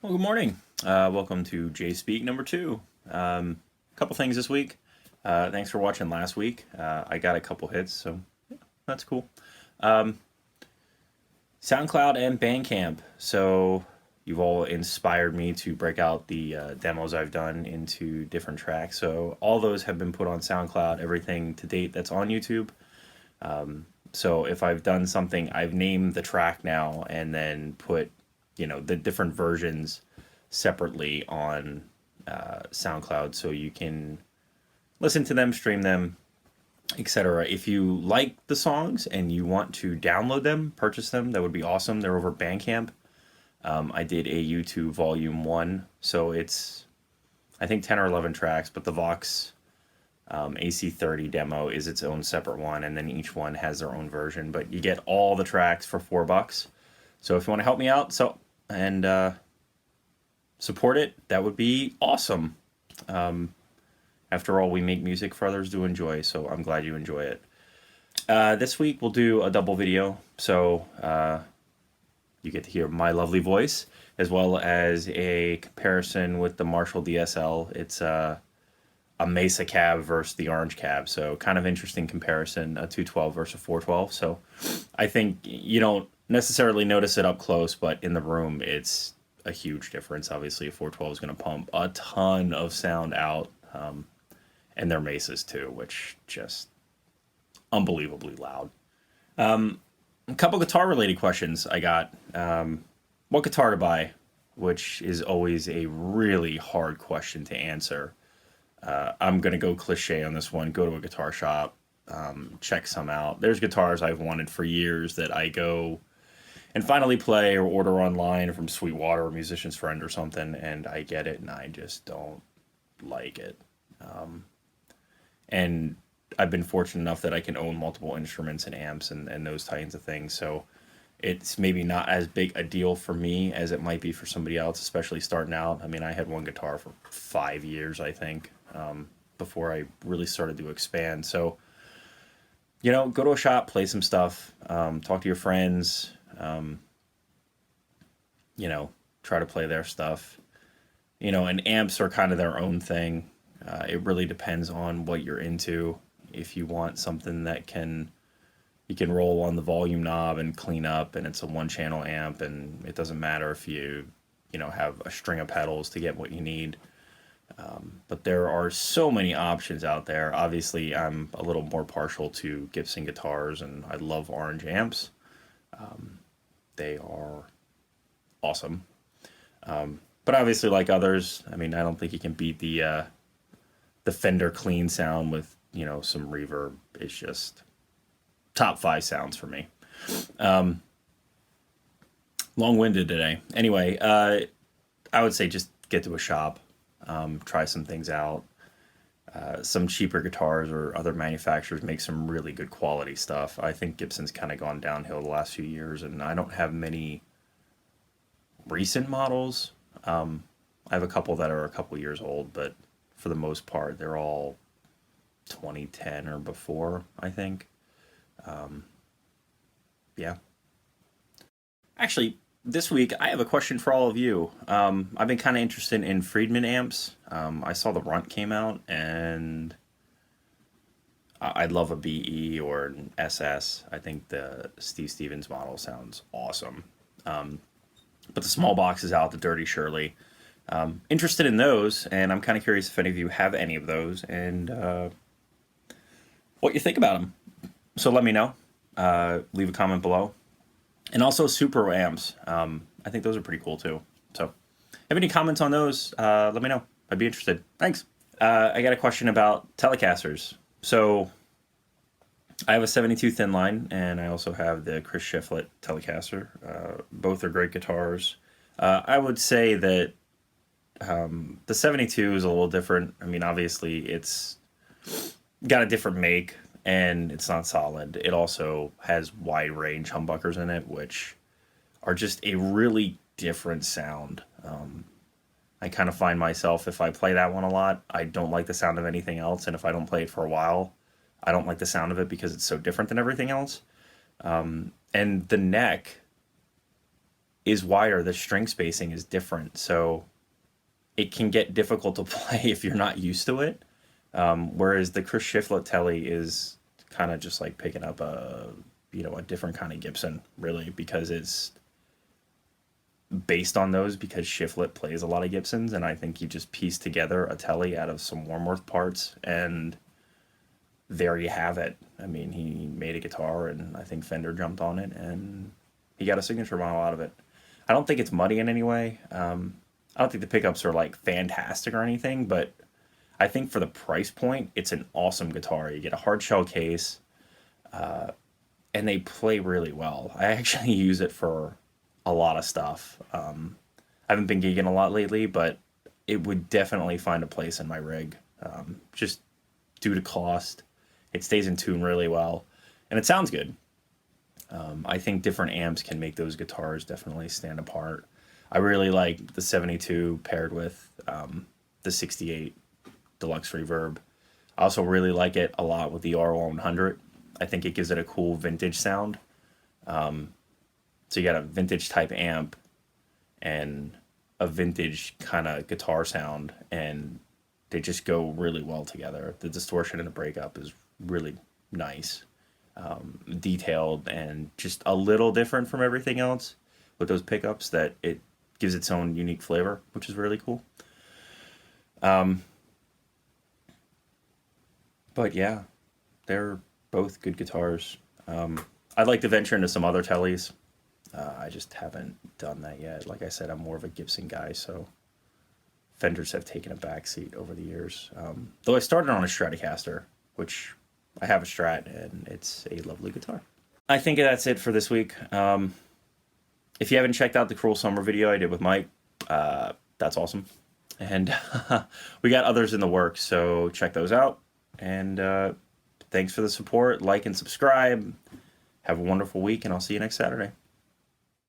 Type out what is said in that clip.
Well, good morning. Welcome to J Speak number 2. Couple things this week. Thanks for watching last week. I got a couple hits, so yeah, that's cool. SoundCloud and Bandcamp. So you've all inspired me to break out the demos I've done into different tracks. So all those have been put on SoundCloud. Everything to date that's on YouTube. So if I've done something, I've named the track now and then put, the different versions separately on SoundCloud, so you can listen to them, stream them, etc. If you like the songs and you want to download them, purchase them, that would be awesome. They're over Bandcamp. I did a YouTube Volume 1, so it's, I think, 10 or 11 tracks, but the Vox AC30 demo is its own separate one, and then each one has their own version, but you get all the tracks for $4. So if you want to help me out and support it, that would be awesome. After all, we make music for others to enjoy, so I'm glad you enjoy it. This week we'll do a double video, so you get to hear my lovely voice, as well as a comparison with the Marshall DSL. It's a Mesa cab versus the orange cab, so kind of interesting comparison, a 212 versus a 412. So I think you don't necessarily notice it up close, but in the room it's a huge difference. Obviously a 412 is going to pump a ton of sound out, and their Mesas too, which just unbelievably loud. A couple guitar related questions I got. What guitar to buy, which is always a really hard question to answer. I'm going to go cliche on this one. Go to a guitar shop, check some out. There's guitars I've wanted for years that I go and finally play or order online from Sweetwater or Musician's Friend or something, and I get it and I just don't like it. And I've been fortunate enough that I can own multiple instruments and amps and those kinds of things, so it's maybe not as big a deal for me as it might be for somebody else, especially starting out. I mean, I had one guitar for 5 years, I think, before I really started to expand. So, go to a shop, play some stuff, talk to your friends, try to play their stuff. And amps are kind of their own thing. It really depends on what you're into. If you want something that you can roll on the volume knob and clean up, and it's a one-channel amp, and it doesn't matter if you have a string of pedals to get what you need. But there are so many options out there. Obviously, I'm a little more partial to Gibson guitars, and I love orange amps. They are awesome. But obviously, like others, I mean, I don't think you can beat the Fender clean sound with, some reverb. It's just top 5 sounds for me. Long-winded today. Anyway, I would say just get to a shop, try some things out. Some cheaper guitars or other manufacturers make some really good quality stuff. I think Gibson's kind of gone downhill the last few years, and I don't have many recent models. I have a couple that are a couple years old, but for the most part, they're all 2010 or before, I think. Yeah. Actually, this week I have a question for all of you. I've been kind of interested in Friedman amps. I saw the Runt came out, and I'd love a BE or an SS. I think the Steve Stevens model sounds awesome. But the small box is out, the Dirty Shirley. Interested in those, and I'm kind of curious if any of you have any of those and what you think about them. So let me know. Leave a comment below. And also Super amps. I think those are pretty cool too. So, have any comments on those? Let me know. I'd be interested. Thanks. I got a question about Telecasters. So, I have a 72 Thinline, and I also have the Chris Shiflett Telecaster. Both are great guitars. I would say that the 72 is a little different. I mean, obviously, it's got a different make, and it's not solid. It also has wide range humbuckers in it, which are just a really different sound. I kind of find myself, if I play that one a lot, I don't like the sound of anything else, and if I don't play it for a while, I don't like the sound of it because it's so different than everything else. And the neck is wider. The string spacing is different, so it can get difficult to play if you're not used to it. Whereas the Chris Shiflett Tele is kind of just like picking up a a different kind of Gibson, really, because it's based on those, because Shiflett plays a lot of Gibsons, and I think you just piece together a Tele out of some Warmworth parts, and there you have it. I mean, he made a guitar, and I think Fender jumped on it, and he got a signature model out of it. I don't think it's muddy in any way. I don't think the pickups are like fantastic or anything, but I think for the price point, it's an awesome guitar. You get a hard shell case, and they play really well. I actually use it for a lot of stuff. I haven't been gigging a lot lately, but it would definitely find a place in my rig, just due to cost. It stays in tune really well, and it sounds good. I think different amps can make those guitars definitely stand apart. I really like the 72 paired with the 68 Deluxe Reverb. I also really like it a lot with the R100. I think it gives it a cool vintage sound. So you got a vintage type amp and a vintage kind of guitar sound, and they just go really well together. The distortion and the breakup is really nice, detailed, and just a little different from everything else with those pickups, that it gives its own unique flavor, which is really cool. But yeah, they're both good guitars. I'd like to venture into some other Teles. I just haven't done that yet. Like I said, I'm more of a Gibson guy, so Fenders have taken a backseat over the years. Though I started on a Stratocaster, which I have a Strat, and it's a lovely guitar. I think that's it for this week. If you haven't checked out the Cruel Summer video I did with Mike, that's awesome. And we got others in the works, so check those out. And thanks for the support. Like and subscribe. Have a wonderful week, and I'll see you next Saturday.